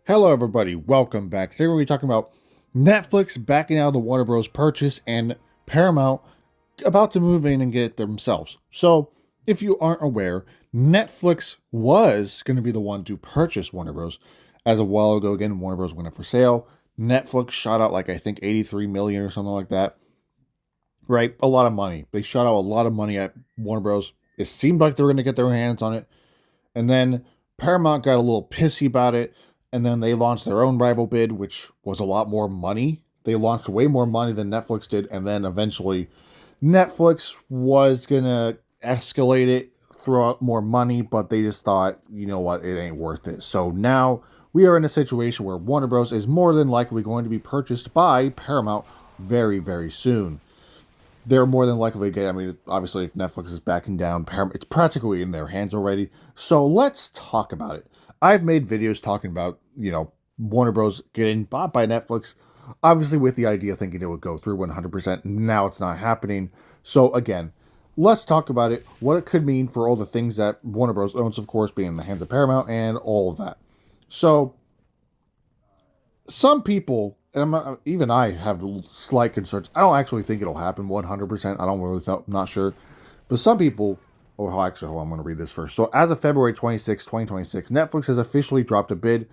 Hello, everybody. Welcome back. Today we're going to be talking about Netflix backing out of the Warner Bros. Purchase and Paramount about to move in and get it themselves. So, if you aren't aware, Netflix was going to be the one to purchase Warner Bros. As a while ago. Again, Warner Bros. Went up for sale. Netflix shot out like I think 83 million or something like that. Right, a lot of money. They shot out a lot of money at Warner Bros. It seemed like they were going to get their hands on it, and then Paramount got a little pissy about it, and then they launched their own rival bid, which was a lot more money. They launched way more money than Netflix did, and then eventually Netflix was gonna escalate it, throw out more money, but they just thought, you know what, it ain't worth it. So now we are in a situation where Warner Bros. Is more than likely going to be purchased by Paramount very, very soon. They're more than likely to get. I mean, obviously, if Netflix is backing down, it's practically in their hands already. So let's talk about it. I've made videos talking about, Warner Bros. Getting bought by Netflix, obviously with the idea thinking it would go through 100%. Now it's not happening. So again, let's talk about it, what it could mean for all the things that Warner Bros. Owns, of course, being in the hands of Paramount and all of that. So some people, and even I have slight concerns. I don't actually think it'll happen 100%. I don't really I'm not sure. But some people, oh, actually, hold on, I'm going to read this first. So, as of February 26, 2026, Netflix has officially dropped the bid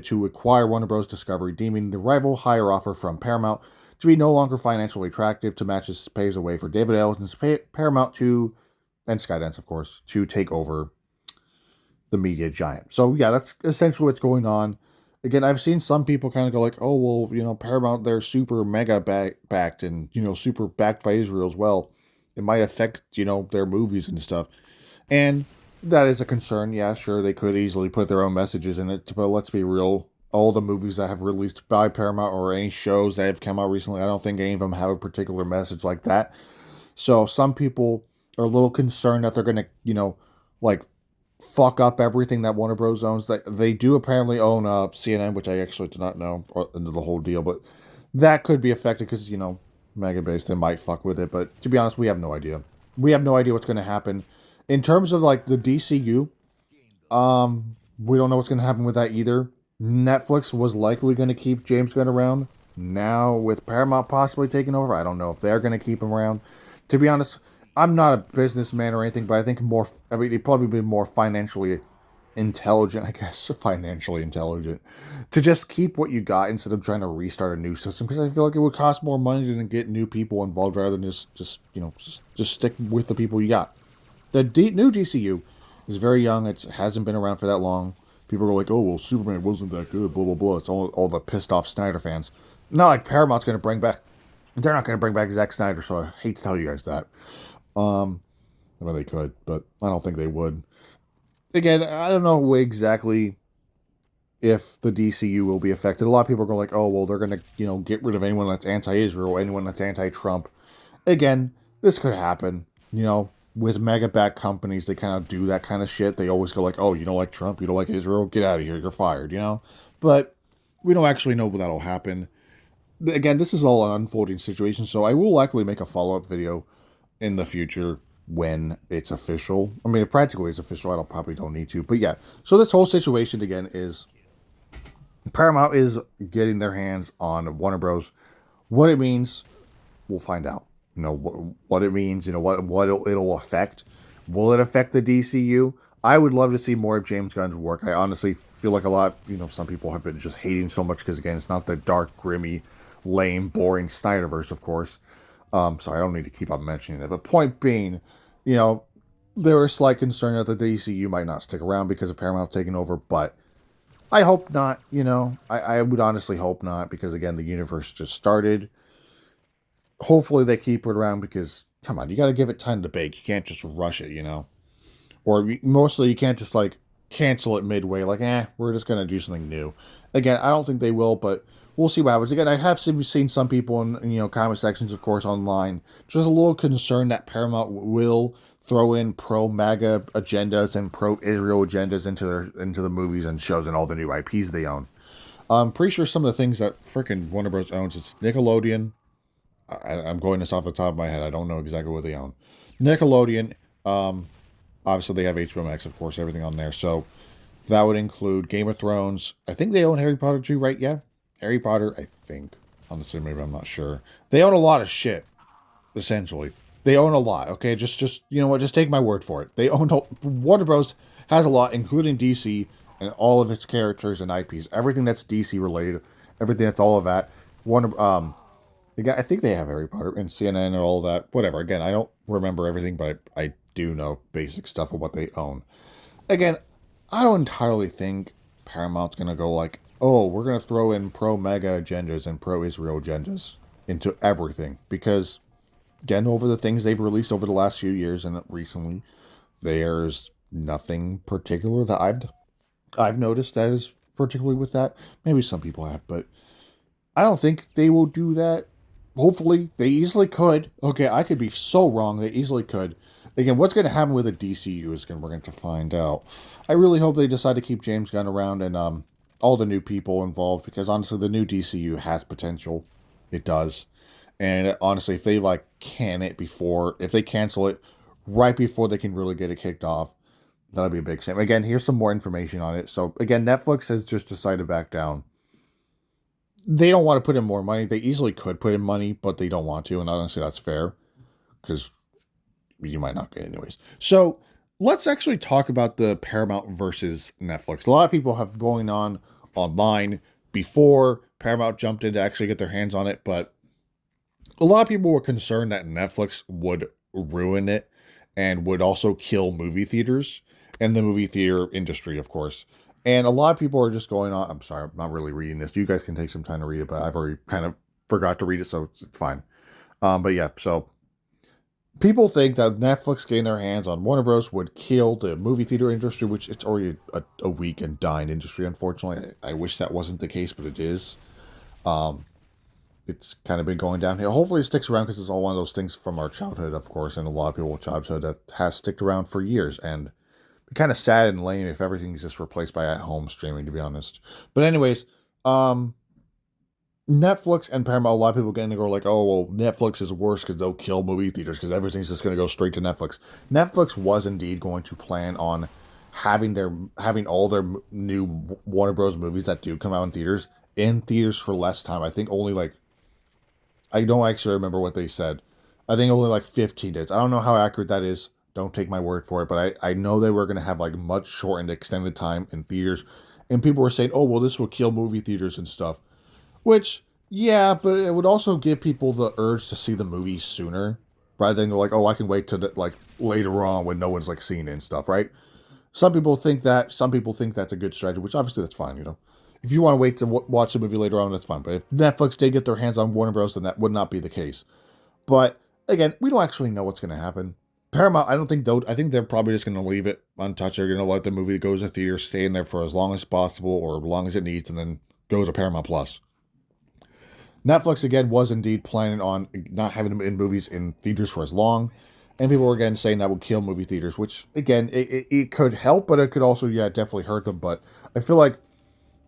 to acquire Warner Bros. Discovery, deeming the rival higher offer from Paramount to be no longer financially attractive to match its paves the way for David Ellison's Paramount to, and Skydance, of course, to take over the media giant. So, yeah, that's essentially what's going on. Again, I've seen some people kind of go like, oh, well, Paramount, they're super mega backed and, super backed by Israel as well. It might affect, their movies and stuff. And that is a concern. Yeah, sure, they could easily put their own messages in it. But let's be real. All the movies that have released by Paramount or any shows that have come out recently, I don't think any of them have a particular message like that. So some people are a little concerned that they're going to, like fuck up everything that Warner Bros. Owns. That they do apparently own CNN, which I actually did not know into the whole deal, but that could be affected because mega base they might fuck with it. But to be honest, we have no idea. We have no idea what's going to happen in terms of like the DCU. We don't know what's going to happen with that either. Netflix was likely going to keep James Gunn around. Now with Paramount possibly taking over, I don't know if they're going to keep him around. To be honest, I'm not a businessman or anything, but I think more. I mean, he'd probably be more financially intelligent, I guess, financially intelligent, to just keep what you got instead of trying to restart a new system. Because I feel like it would cost more money than get new people involved rather than just stick with the people you got. The new DCU is very young. It hasn't been around for that long. People are like, oh well, Superman wasn't that good. Blah blah blah. It's all the pissed off Snyder fans. Not like Paramount's going to bring back. They're not going to bring back Zack Snyder, so I hate to tell you guys that. Um, I mean, they could, but I don't think they would. Again, I don't know exactly if the DCU will be affected. A lot of people are going like, oh, well, they're going to, get rid of anyone that's anti-Israel, anyone that's anti-Trump. Again, this could happen. With mega back companies, they kind of do that kind of shit. They always go like, oh, you don't like Trump, you don't like Israel, get out of here, you're fired. But we don't actually know that'll happen. Again, this is all an unfolding situation, so I will likely make a follow-up video in the future when it's official. I mean, practically it's official. Probably don't need to, but yeah. So this whole situation again is Paramount is getting their hands on Warner Bros. What it means, we'll find out. What it means. What it'll affect. Will it affect the DCU? I would love to see more of James Gunn's work. I honestly feel like a lot. Some people have been just hating so much because again, it's not the dark, grimy, lame, boring Snyderverse, of course. Sorry, I don't need to keep on mentioning that. But point being, there is slight concern that the DCU might not stick around because of Paramount taking over, but I hope not. I would honestly hope not because again, the universe just started. Hopefully they keep it around because come on, you got to give it time to bake. You can't just rush it. Or mostly you can't just like cancel it midway. Like, we're just gonna do something new. Again, I don't think they will, but we'll see what happens. Again, I have seen some people in comment sections, of course, online, just a little concerned that Paramount will throw in pro MAGA agendas and pro Israel agendas into the movies and shows and all the new IPs they own. I'm pretty sure some of the things that freaking Warner Bros. Owns, it's Nickelodeon. I'm going this off the top of my head. I don't know exactly what they own. Nickelodeon. Obviously, they have HBO Max, of course, everything on there. So That would include Game of Thrones. I think they own Harry Potter too, right? Yeah. Harry Potter, I think. Honestly, maybe I'm not sure. They own a lot of shit, essentially. They own a lot, okay? Just you know what, just take my word for it. They own Warner Bros. Has a lot, including DC and all of its characters and IPs. Everything that's DC related, everything that's all of that. Warner I think they have Harry Potter and CNN and all that. Whatever. Again, I don't remember everything, but I do know basic stuff of what they own. Again, I don't entirely think Paramount's gonna go like, oh, we're gonna throw in pro mega agendas and pro Israel agendas into everything because again, over the things they've released over the last few years and recently, there's nothing particular that I've noticed that is particularly with that. Maybe some people have, but I don't think they will do that. Hopefully, they easily could. Okay, I could be so wrong. They easily could. Again, what's going to happen with the DCU is we're going to find out. I really hope they decide to keep James Gunn around and all the new people involved because honestly, the new DCU has potential. It does. And honestly, if they like can it before, if they cancel it right before they can really get it kicked off, that'll be a big shame. Again, here's some more information on it. So again, Netflix has just decided to back down. They don't want to put in more money. They easily could put in money, but they don't want to, and honestly, that's fair because you might not get it anyways. So let's actually talk about the Paramount versus Netflix. A lot of people have going on online before Paramount jumped in to actually get their hands on it, but a lot of people were concerned that Netflix would ruin it and would also kill movie theaters and the movie theater industry, of course. And a lot of people are just going on. I'm sorry, I'm not really reading this. You guys can take some time to read it, but I've already kind of forgot to read it, so it's fine. But yeah, so people think that Netflix getting their hands on Warner Bros. Would kill the movie theater industry, which it's already a weak and dying industry, unfortunately. I wish that wasn't the case, but it is. Um, it's kind of been going downhill. Hopefully it sticks around because it's all one of those things from our childhood, of course, and a lot of people's childhood that has sticked around for years. And kind of sad and lame if everything's just replaced by at-home streaming, to be honest. But anyways, Netflix and Paramount, a lot of people getting to go like, oh, well, Netflix is worse because they'll kill movie theaters because everything's just going to go straight to Netflix. Netflix was indeed going to plan on having all their new Warner Bros. Movies that do come out in theaters for less time. I think only like I don't actually remember what they said. I think only like 15 days. I don't know how accurate that is. Don't take my word for it, but I know they were going to have like much shortened extended time in theaters. And people were saying, oh, well, this will kill movie theaters and stuff. Which, yeah, but it would also give people the urge to see the movie sooner rather than go like, oh, I can wait till like later on when no one's like seeing it and stuff, right? Some people think that. Some people think that's a good strategy, which obviously that's fine, you know. If you want to wait to watch the movie later on, that's fine. But if Netflix did get their hands on Warner Bros., then that would not be the case. But again, we don't actually know what's going to happen. Paramount, I don't think I think they're probably just going to leave it untouched. They're going to let the movie that goes to theaters stay in there for as long as possible or as long as it needs, and then go to Paramount Plus. Netflix again was indeed planning on not having them in movies in theaters for as long, and people were again saying that would kill movie theaters, which again it could help, but it could also definitely hurt them. But I feel like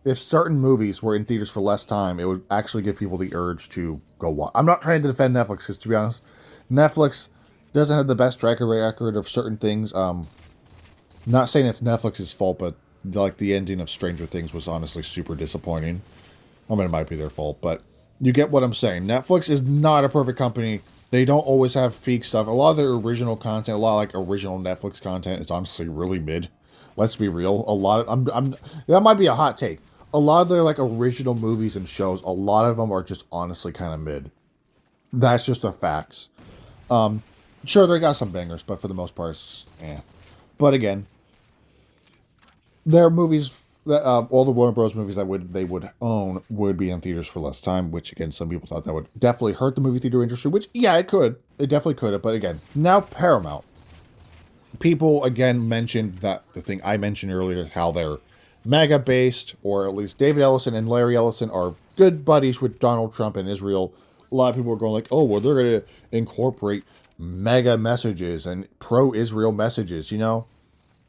if certain movies were in theaters for less time, it would actually give people the urge to go watch. I'm not trying to defend Netflix because, to be honest, Netflix doesn't have the best track record of certain things. Not saying it's Netflix's fault, but like the ending of Stranger Things was honestly super disappointing. I mean, it might be their fault, but you get what I'm saying. Netflix is not a perfect company. They don't always have peak stuff. A lot of their original content, a lot of like original Netflix content, is honestly really mid. Let's be real. A lot of that might be a hot take. A lot of their like original movies and shows, a lot of them are just honestly kind of mid. That's just the facts. Sure, they got some bangers, but for the most part, it's, But again, their movies, all the Warner Bros. Movies that they would own would be in theaters for less time, which again, some people thought that would definitely hurt the movie theater industry, which, yeah, it could. It definitely could have. But again, now Paramount. People, again, mentioned that the thing I mentioned earlier, how they're MAGA based, or at least David Ellison and Larry Ellison are good buddies with Donald Trump and Israel. A lot of people are going like, oh, well, they're going to incorporate MAGA messages and pro-Israel messages, you know?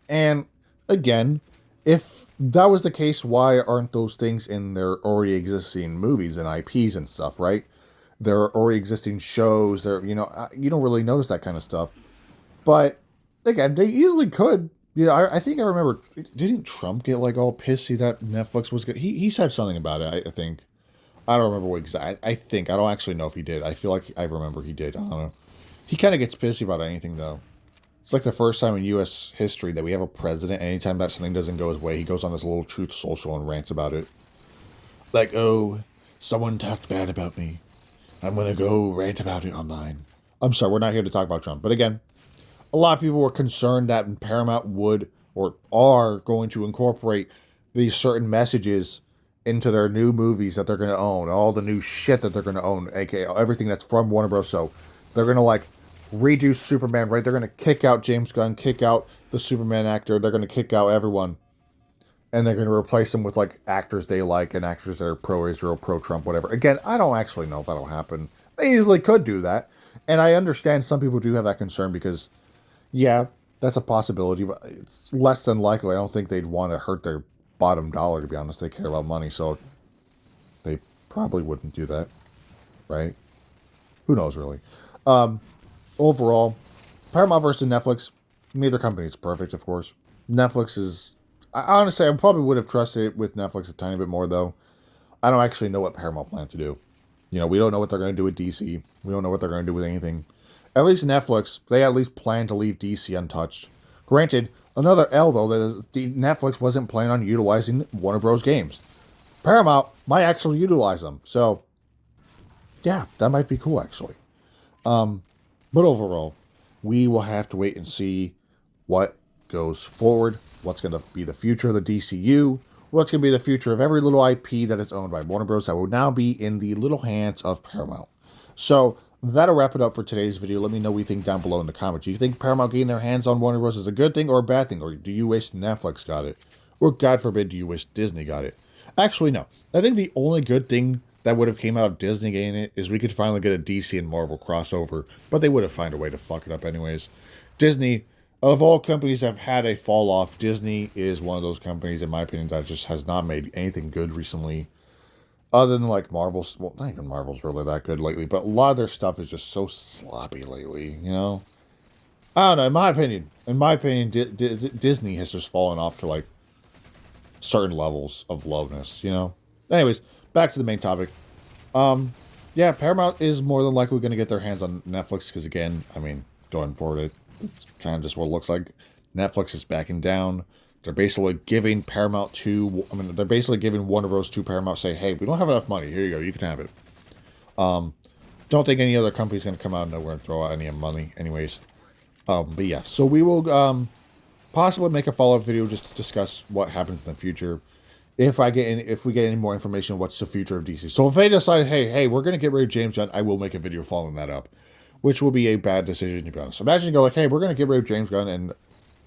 And again, if that was the case, why aren't those things in their already existing movies and IPs and stuff, right? There are already existing shows. There, you don't really notice that kind of stuff. But again, they easily could. Yeah, I think I remember. Didn't Trump get like all pissy that Netflix was good? He said something about it. I think I don't remember what exact. I think I don't actually know if he did. I feel like I remember he did. I don't know. He kind of gets pissy about anything though. It's like the first time in U.S. history that we have a president. Anytime that something doesn't go his way, he goes on this little truth social and rants about it. Like, oh, someone talked bad about me. I'm gonna go rant about it online. I'm sorry, we're not here to talk about Trump. But again, a lot of people were concerned that Paramount would or are going to incorporate these certain messages into their new movies that they're going to own, all the new shit that they're going to own, aka everything that's from Warner Bros. So they're going to like redo Superman, right? They're going to kick out James Gunn, kick out the Superman actor, they're going to kick out everyone, and they're going to replace them with like actors they like and actors that are pro Israel, pro Trump, whatever. Again, I don't actually know if that'll happen. They easily could do that, and I understand some people do have that concern because yeah, that's a possibility, but it's less than likely. I don't think they'd want to hurt their bottom dollar, to be honest. They care about money, so they probably wouldn't do that, right? Who knows, really? Overall, Paramount versus Netflix, neither company is perfect, of course. Netflix is. Honestly, I probably would have trusted it with Netflix a tiny bit more, though. I don't actually know what Paramount plans to do. We don't know what they're going to do with DC. We don't know what they're going to do with anything. At least Netflix, they at least plan to leave DC untouched. Granted, another L though, that Netflix wasn't planning on utilizing Warner Bros. Games. Paramount might actually utilize them. So, yeah, that might be cool actually. But overall, we will have to wait and see what goes forward, what's going to be the future of the DCU, what's going to be the future of every little IP that is owned by Warner Bros. That will now be in the little hands of Paramount. So that'll wrap it up for today's video. Let me know what you think down below in the comments. Do you think Paramount getting their hands on Warner Bros. Is a good thing or a bad thing? Or do you wish Netflix got it? Or God forbid, do you wish Disney got it? Actually, no. I think the only good thing that would have came out of Disney getting it is we could finally get a DC and Marvel crossover, but they would have found a way to fuck it up anyways. Disney, of all companies that have had a fall off, Disney is one of those companies, in my opinion, that just has not made anything good recently. Other than like Marvel's, well, not even Marvel's really that good lately, but a lot of their stuff is just so sloppy lately, you know? I don't know, in my opinion, Disney has just fallen off to like certain levels of lowness, you know? Anyways, back to the main topic. Yeah, Paramount is more than likely going to get their hands on Netflix because, again, I mean, going forward, it's kind of just what it looks like. Netflix is backing down. They're basically giving Paramount to, I mean, they're basically giving Warner Bros. To Paramount, say, hey, we don't have enough money. Here you go. You can have it. Don't think any other company's going to come out of nowhere and throw out any money, anyways. But yeah, so we will possibly make a follow-up video just to discuss what happens in the future. If we get any more information on what's the future of DC. So if they decide, hey, we're gonna get rid of James Gunn, I will make a video following that up, which will be a bad decision to be honest. Imagine you go like, hey, we're gonna get rid of James Gunn and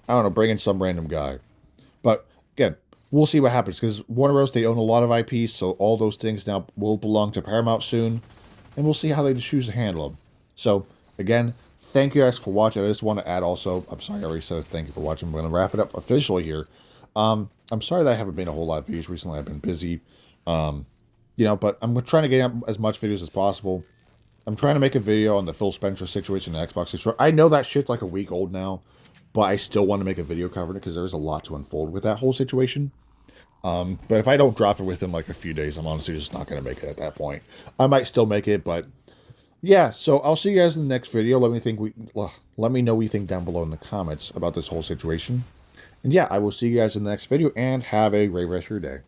I don't know, bring in some random guy. But again, we'll see what happens because Warner Bros. They own a lot of IPs, so all those things now will belong to Paramount soon, and we'll see how they choose to handle them. So again, thank you guys for watching. I just want to add also, I'm sorry I already said thank you for watching. I'm going to wrap it up officially here. I'm sorry that I haven't made a whole lot of videos recently. I've been busy, but I'm trying to get out as much videos as possible. I'm trying to make a video on the Phil Spencer situation in the Xbox situation. I know that shit's like a week old now, but I still want to make a video covering it because there's a lot to unfold with that whole situation. But if I don't drop it within like a few days, I'm honestly just not going to make it at that point. I might still make it, but yeah. So I'll see you guys in the next video. Let me know what you think down below in the comments about this whole situation. And yeah, I will see you guys in the next video and have a great rest of your day.